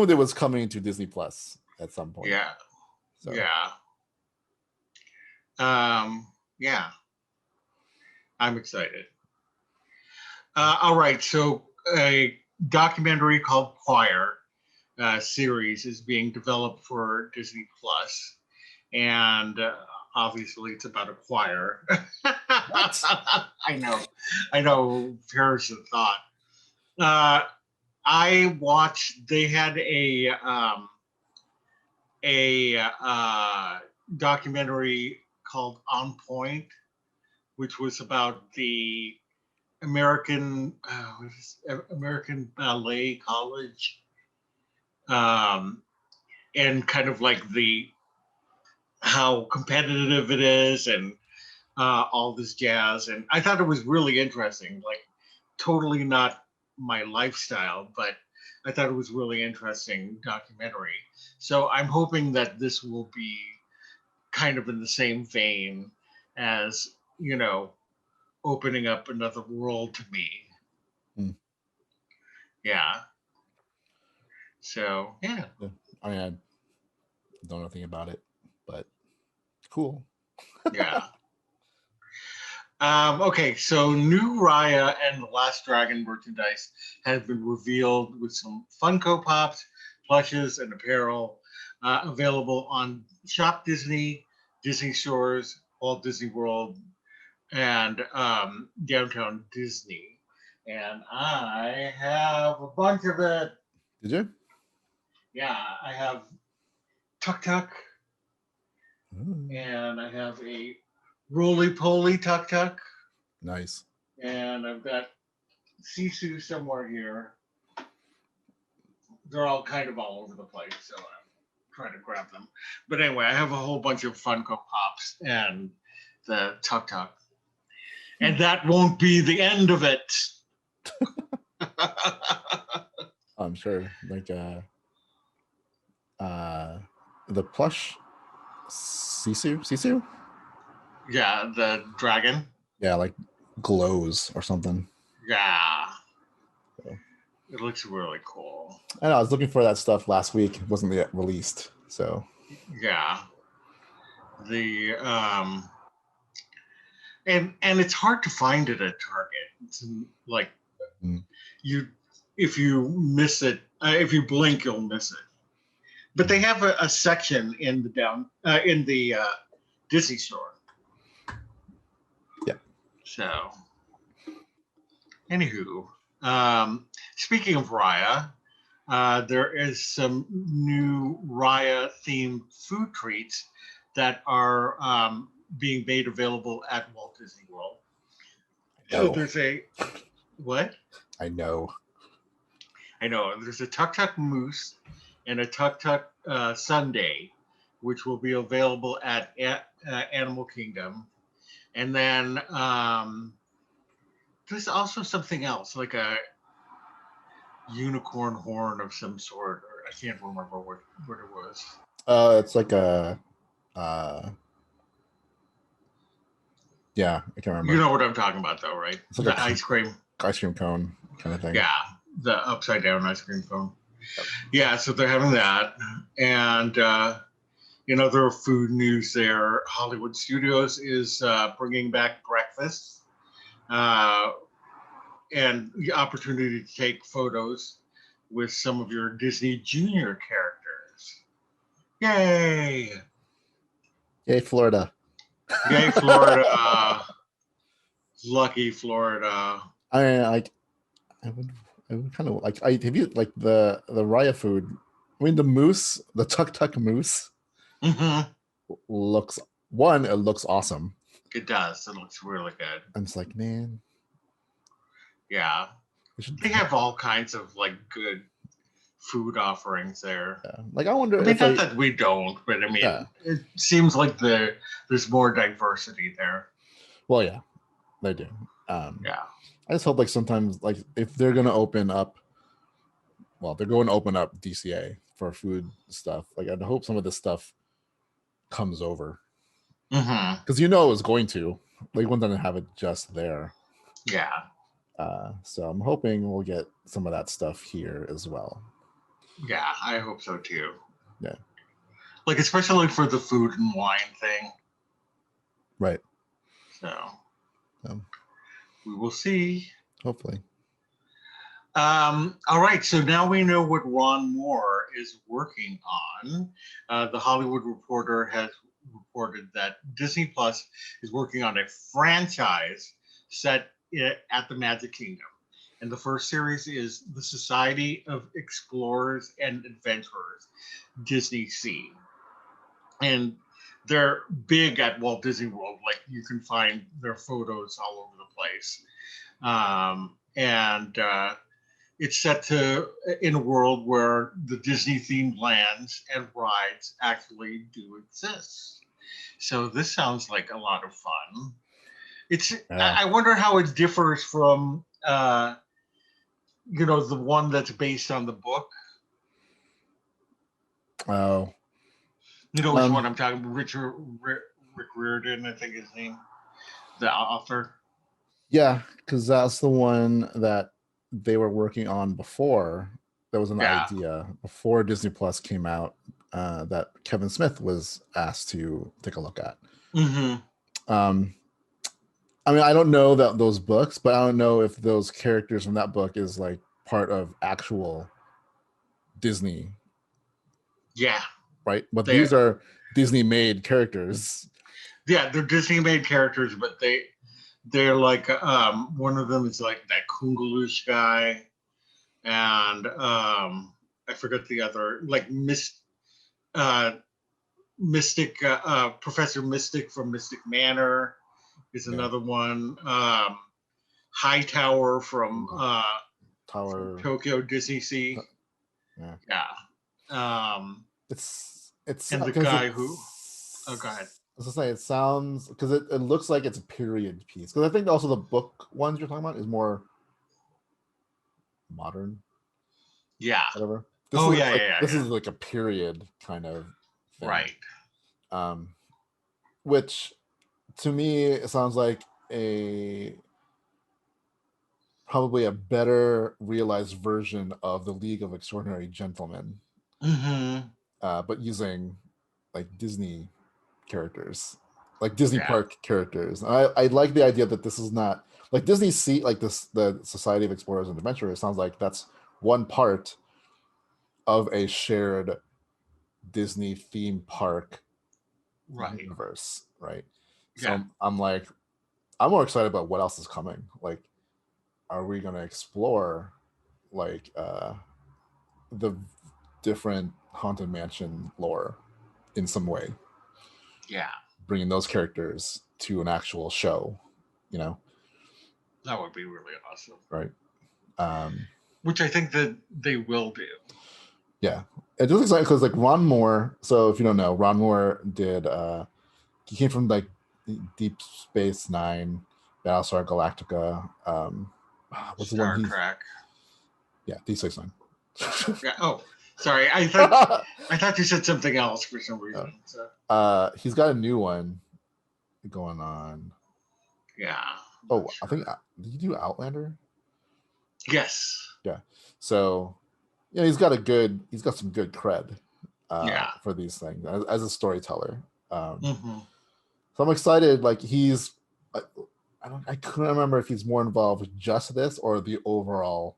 [SPEAKER 2] it was coming to Disney Plus at some point.
[SPEAKER 1] Yeah,
[SPEAKER 2] so.
[SPEAKER 1] Yeah, yeah. I'm excited. All right, so a documentary called Choir series is being developed for Disney Plus, and obviously it's about a choir. I know. Perish of thought. I watched. They had a documentary called On Point, which was about the American Ballet College, and kind of like how competitive it is and all this jazz. And I thought it was really interesting. Like, totally not my lifestyle, but I thought it was really interesting documentary. So I'm hoping that this will be kind of in the same vein as, opening up another world to me. Yeah. So, yeah.
[SPEAKER 2] I mean, I don't know anything about it, but cool.
[SPEAKER 1] Yeah. Okay, so new Raya and The Last Dragon merchandise has been revealed with some Funko Pops, plushes, and apparel available on Shop Disney, Disney Stores, Walt Disney World, and Downtown Disney. And I have a bunch of it.
[SPEAKER 2] Did you?
[SPEAKER 1] Yeah, I have Tuk Tuk, and I have a Roly Poly Tuk Tuk.
[SPEAKER 2] Nice.
[SPEAKER 1] And I've got Sisu somewhere here. They're all kind of all over the place, so I'm trying to grab them. But anyway, I have a whole bunch of Funko Pops and the Tuk Tuk. And that won't be the end of it.
[SPEAKER 2] I'm sure. Like the plush Sisu?
[SPEAKER 1] Yeah, the dragon.
[SPEAKER 2] Yeah, like glows or something.
[SPEAKER 1] Yeah.
[SPEAKER 2] So.
[SPEAKER 1] It looks really cool.
[SPEAKER 2] I know, I was looking for that stuff last week. It wasn't yet released. So
[SPEAKER 1] yeah. The and it's hard to find it at Target. It's like if you miss it, if you blink, you'll miss it. But they have a section in the Disney store.
[SPEAKER 2] Yeah.
[SPEAKER 1] So, anywho, speaking of Raya, there is some new Raya themed food treats that are being made available at Walt Disney World. So there's what?
[SPEAKER 2] I know.
[SPEAKER 1] There's a Tuk Tuk Mousse and a Tuk Tuk Sundae, which will be available at Animal Kingdom. And then there's also something else, like a unicorn horn of some sort. Or I can't remember what it was.
[SPEAKER 2] It's like a yeah, I can't remember.
[SPEAKER 1] You know what I'm talking about, though, right?
[SPEAKER 2] It's like
[SPEAKER 1] the ice cream
[SPEAKER 2] cone kind of thing.
[SPEAKER 1] Yeah, the upside down ice cream cone. Yeah, so they're having that. And in other food news there, Hollywood Studios is bringing back breakfast uh, and the opportunity to take photos with some of your Disney Junior characters. Yay!
[SPEAKER 2] Yay, Florida.
[SPEAKER 1] Yay, Florida. Lucky Florida.
[SPEAKER 2] I mean, like, I would kind of like. Have you like the Raya food? I mean, the moose, the tuk tuk moose,
[SPEAKER 1] Hmm.
[SPEAKER 2] looks it looks awesome.
[SPEAKER 1] It does. It looks really good.
[SPEAKER 2] And it's like, man,
[SPEAKER 1] Yeah. They have all kinds of like good food offerings there.
[SPEAKER 2] Yeah. Like, I wonder
[SPEAKER 1] I mean,
[SPEAKER 2] if
[SPEAKER 1] not that we don't, but I mean, it seems like there's more diversity there.
[SPEAKER 2] Well, yeah, they do.
[SPEAKER 1] Yeah.
[SPEAKER 2] I just hope like sometimes like if they're gonna open up, well, they're going to open up DCA for food stuff. Like, I'd hope some of this stuff comes over because it was going to. Like, one doesn't have it just there.
[SPEAKER 1] Yeah.
[SPEAKER 2] So I'm hoping we'll get some of that stuff here as well.
[SPEAKER 1] Yeah, I hope so too.
[SPEAKER 2] Yeah.
[SPEAKER 1] Like, especially for the food and wine thing.
[SPEAKER 2] Right.
[SPEAKER 1] So we will see.
[SPEAKER 2] Hopefully.
[SPEAKER 1] All right, so now we know what Ron Moore is working on. The Hollywood Reporter has reported that Disney Plus is working on a franchise set at the Magic Kingdom. And the first series is the Society of Explorers and Adventurers, Disney Sea. And they're big at Walt Disney World. Like, you can find their photos all over the place. It's set in a world where the Disney themed lands and rides actually do exist. So this sounds like a lot of fun. I wonder how it differs from the one that's based on the book.
[SPEAKER 2] Oh.
[SPEAKER 1] You know which one I'm talking about? Rick Riordan, I think his name, the author.
[SPEAKER 2] Yeah, because that's the one that they were working on before. There was an idea before Disney Plus came out that Kevin Smith was asked to take a look at. I mean, I don't know those books, but I don't know if those characters from that book is like part of actual Disney.
[SPEAKER 1] Yeah.
[SPEAKER 2] Right? But these are Disney-made characters.
[SPEAKER 1] Yeah, they're Disney-made characters, but they're like one of them is like that Kungaloosh guy, and I forget the other, like Mystic Professor Mystic from Mystic Manor is another one. Hightower from Tokyo Disney Sea.
[SPEAKER 2] It's
[SPEAKER 1] and the guy who. Oh, go ahead.
[SPEAKER 2] I was gonna say, it sounds, because it looks like it's a period piece. Because I think also the book ones you're talking about is more modern.
[SPEAKER 1] Yeah.
[SPEAKER 2] Whatever. This is like a period kind of thing.
[SPEAKER 1] Right.
[SPEAKER 2] Which to me it sounds like probably a better realized version of the League of Extraordinary Gentlemen. But using like Disney characters, like Disney park characters. I like the idea that this is not like Disney Sea, like this, the Society of Explorers and Adventurers sounds like that's one part of a shared Disney theme park universe, right? So I'm more excited about what else is coming. Like, are we going to explore like the different Haunted Mansion lore in some way?
[SPEAKER 1] Yeah.
[SPEAKER 2] Bringing those characters to an actual show,
[SPEAKER 1] That would be really awesome.
[SPEAKER 2] Right.
[SPEAKER 1] Which I think that they will do.
[SPEAKER 2] Yeah. It just exciting because like Ron Moore, so if you don't know, Ron Moore did he came from like Deep Space Nine, Battlestar Galactica, what's
[SPEAKER 1] Star
[SPEAKER 2] the one
[SPEAKER 1] Trek.
[SPEAKER 2] Yeah, Deep Space Nine.
[SPEAKER 1] Yeah. Oh, sorry. I thought you said something else for some reason. So.
[SPEAKER 2] He's got a new one going on.
[SPEAKER 1] Yeah.
[SPEAKER 2] Oh, sure. I think did you do Outlander?
[SPEAKER 1] Yes.
[SPEAKER 2] Yeah. So Yeah, he's got some good cred
[SPEAKER 1] Yeah.
[SPEAKER 2] for these things as a storyteller.
[SPEAKER 1] Mm-hmm.
[SPEAKER 2] So I'm excited. Like I, I couldn't remember if he's more involved with just this or the overall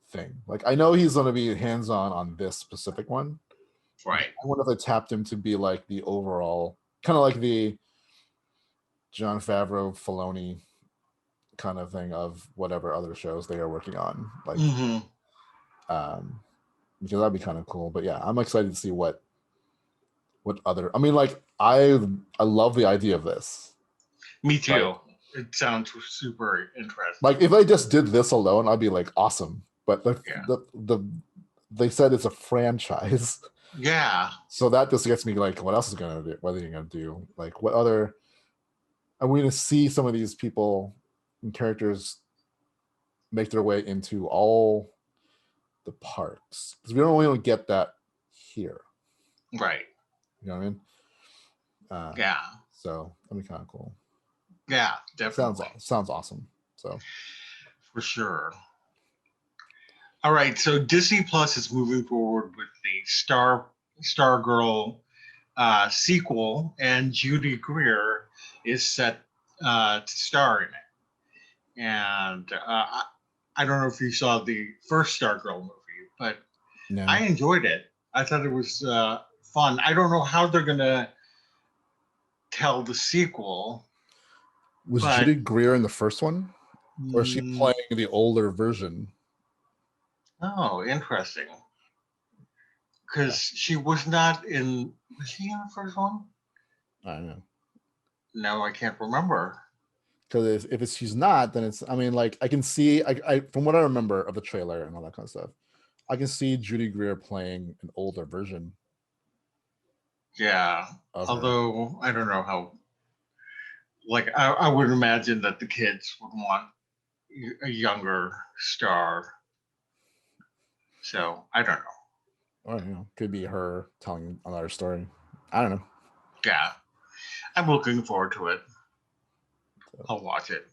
[SPEAKER 2] thing. Like I know he's going to be hands-on on this specific one.
[SPEAKER 1] Right.
[SPEAKER 2] I wonder if they tapped him to be like the overall, kind of like the Jon Favreau, Filoni kind of thing of whatever other shows they are working on. Like,
[SPEAKER 1] Mm-hmm.
[SPEAKER 2] Because that'd be kind of cool. But yeah, I'm excited to see what other. I mean, like I love the idea of this.
[SPEAKER 1] Me too.
[SPEAKER 2] Right?
[SPEAKER 1] It sounds super interesting.
[SPEAKER 2] Like if I just did this alone, I'd be like awesome. But they said it's a franchise.
[SPEAKER 1] Yeah.
[SPEAKER 2] So that just gets me like, what else is gonna do? What are you gonna do? Like what other? Are we gonna see some of these people and characters make their way into all the parks? Because we don't really get that here.
[SPEAKER 1] Right.
[SPEAKER 2] You know what I mean?
[SPEAKER 1] Yeah.
[SPEAKER 2] So that'd be kind of cool.
[SPEAKER 1] Yeah, definitely.
[SPEAKER 2] Sounds awesome. So
[SPEAKER 1] for sure. All right, so Disney Plus is moving forward with the Stargirl sequel, and Judy Greer is set to star in it. And I don't know if you saw the first Stargirl movie, but
[SPEAKER 2] no.
[SPEAKER 1] I enjoyed it. I thought it was fun. I don't know how they're gonna tell the sequel.
[SPEAKER 2] Was Judy Greer in the first one, or is she playing the older version?
[SPEAKER 1] Oh, interesting. Because she was not in. Was she in the first one?
[SPEAKER 2] I don't know.
[SPEAKER 1] No, I can't remember.
[SPEAKER 2] Because if she's not, then it's. I mean, like I can see. I from what I remember of the trailer and all that kind of stuff, I can see Judy Greer playing an older version.
[SPEAKER 1] Yeah, although I don't know how. Like I would imagine that the kids would want a younger star. So I don't know.
[SPEAKER 2] Or could be her telling another story. I don't know.
[SPEAKER 1] Yeah, I'm looking forward to it. I'll watch it.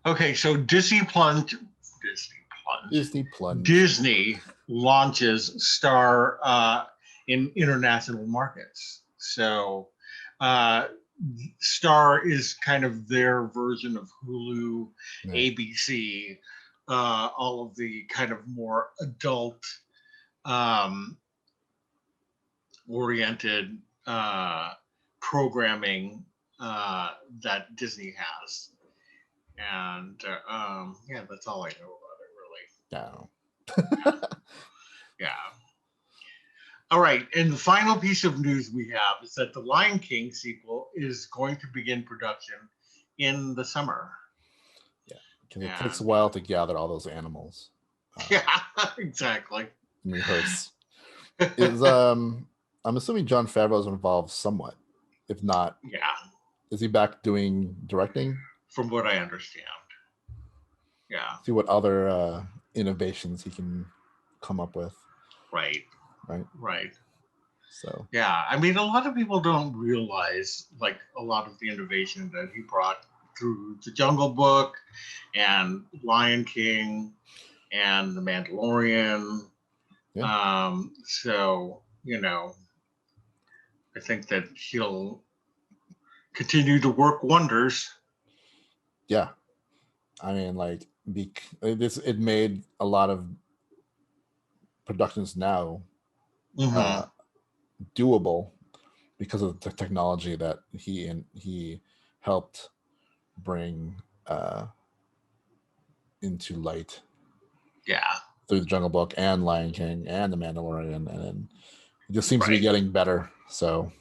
[SPEAKER 1] Okay, so Disney launches Star in international markets. So Star is kind of their version of Hulu, ABC, all of the kind of more adult oriented programming that Disney has. And yeah, that's all I know about it, really. Yeah. All right, and the final piece of news we have is that the Lion King sequel is going to begin production in the summer.
[SPEAKER 2] Yeah, because it takes a while to gather all those animals.
[SPEAKER 1] Yeah, exactly.
[SPEAKER 2] And rehearse. I'm assuming Jon Favreau is involved somewhat. If not, is he back doing directing?
[SPEAKER 1] From what I understand. Yeah.
[SPEAKER 2] See what other innovations he can come up with.
[SPEAKER 1] Right.
[SPEAKER 2] So
[SPEAKER 1] yeah, I mean, a lot of people don't realize like a lot of the innovation that he brought through the Jungle Book and Lion King and the Mandalorian. Yeah. So I think that he'll continue to work wonders.
[SPEAKER 2] Yeah, I mean, like it made a lot of productions now doable because of the technology that he helped bring into light.
[SPEAKER 1] Yeah,
[SPEAKER 2] through the Jungle Book and Lion King and the Mandalorian, and then it just seems to be getting better. So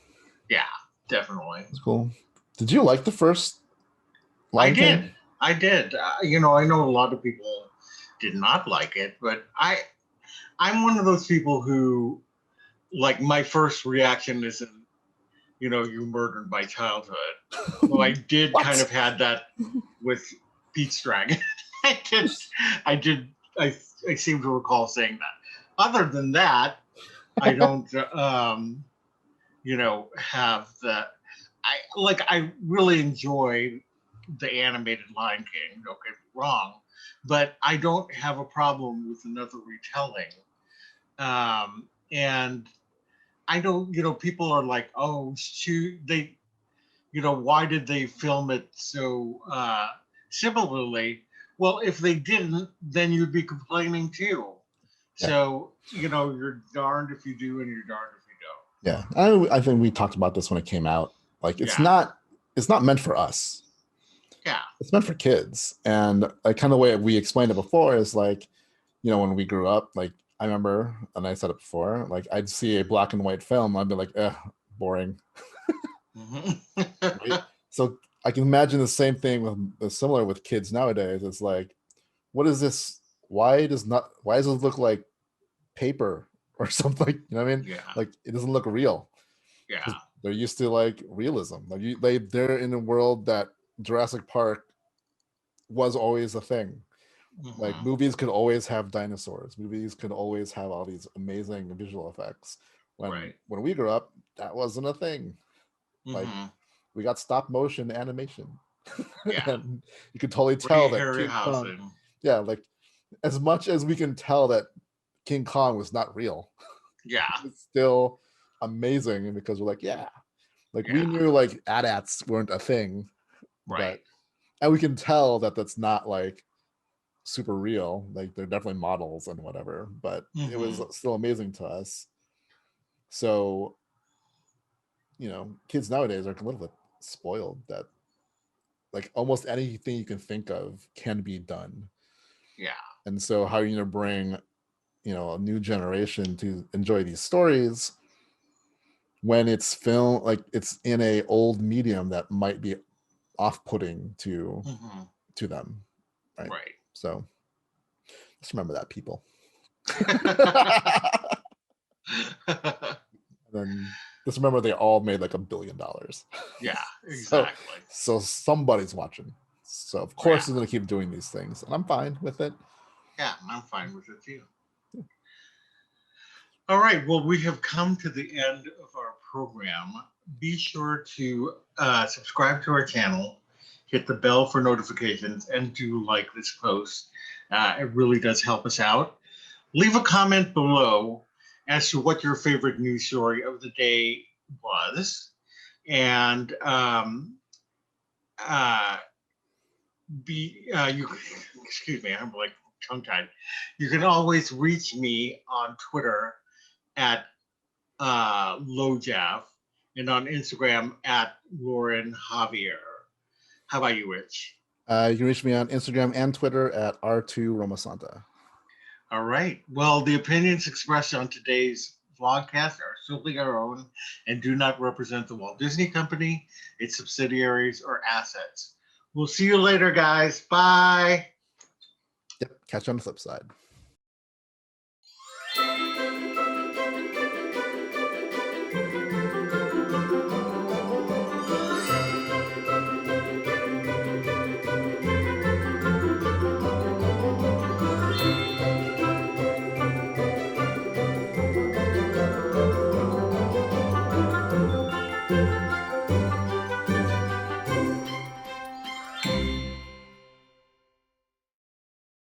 [SPEAKER 1] yeah, definitely.
[SPEAKER 2] It's cool. Did you like the first Lion King?
[SPEAKER 1] I did. I know a lot of people did not like it, but I'm one of those people who, like, my first reaction isn't, you murdered my childhood. Well, I did kind of had that with Pete's Dragon. I seem to recall saying that. Other than that, I don't, have the. I really enjoy the animated Lion King. Don't get me wrong, but I don't have a problem with another retelling. And I don't, people are like, oh, shoot, why did they film it so similarly? Well, if they didn't, then you'd be complaining too.
[SPEAKER 2] Yeah.
[SPEAKER 1] So, you're darned if you do and you're darned if you
[SPEAKER 2] Yeah, I think we talked about this when it came out. Like, it's
[SPEAKER 1] Yeah.
[SPEAKER 2] not meant for us.
[SPEAKER 1] Yeah.
[SPEAKER 2] It's meant for kids. And like, kind of the way we explained it before is like, when we grew up, like I remember, and I said it before, like I'd see a black and white film, I'd be like, boring. Right? So I can imagine the same thing similar with kids nowadays. It's like, what is this? Why does it look like paper or something? You know what I mean?
[SPEAKER 1] Yeah.
[SPEAKER 2] Like, it doesn't look real.
[SPEAKER 1] Yeah.
[SPEAKER 2] They're used to like realism. Like they're in a world that Jurassic Park was always a thing. Like, movies could always have dinosaurs. Movies could always have all these amazing visual effects. When we grew up, that wasn't a thing. Like, we got stop motion animation.
[SPEAKER 1] Yeah.
[SPEAKER 2] And you could totally tell that
[SPEAKER 1] King
[SPEAKER 2] Kong, like, as much as we can tell that King Kong was not real, it's still amazing because we're like, we knew like AT-ATs weren't a thing, and we can tell that that's not like super real. Like, they're definitely models and whatever, but it was still amazing to us. So, kids nowadays are a little bit spoiled that like almost anything you can think of can be done.
[SPEAKER 1] Yeah.
[SPEAKER 2] And so how are you going to bring, a new generation to enjoy these stories when it's film, like it's in a old medium that might be off-putting to them. Right. So just remember that, people. Then just remember they all made like $1 billion.
[SPEAKER 1] Yeah, exactly.
[SPEAKER 2] So somebody's watching. So of course they're going to keep doing these things, and I'm fine with it.
[SPEAKER 1] Yeah, I'm fine with it too. Yeah. All right. Well, we have come to the end of our program. Be sure to subscribe to our channel, hit the bell for notifications, and do like this post. It really does help us out. Leave a comment below as to what your favorite news story of the day was. And excuse me, I'm like tongue-tied. You can always reach me on Twitter at LoJav and on Instagram at Loren Javier. How about you, Rich?
[SPEAKER 2] You can reach me on Instagram and Twitter at R2Romasanta.
[SPEAKER 1] All right. Well, the opinions expressed on today's vlogcast are solely our own and do not represent the Walt Disney Company, its subsidiaries, or assets. We'll see you later, guys. Bye.
[SPEAKER 2] Yep. Catch you on the flip side.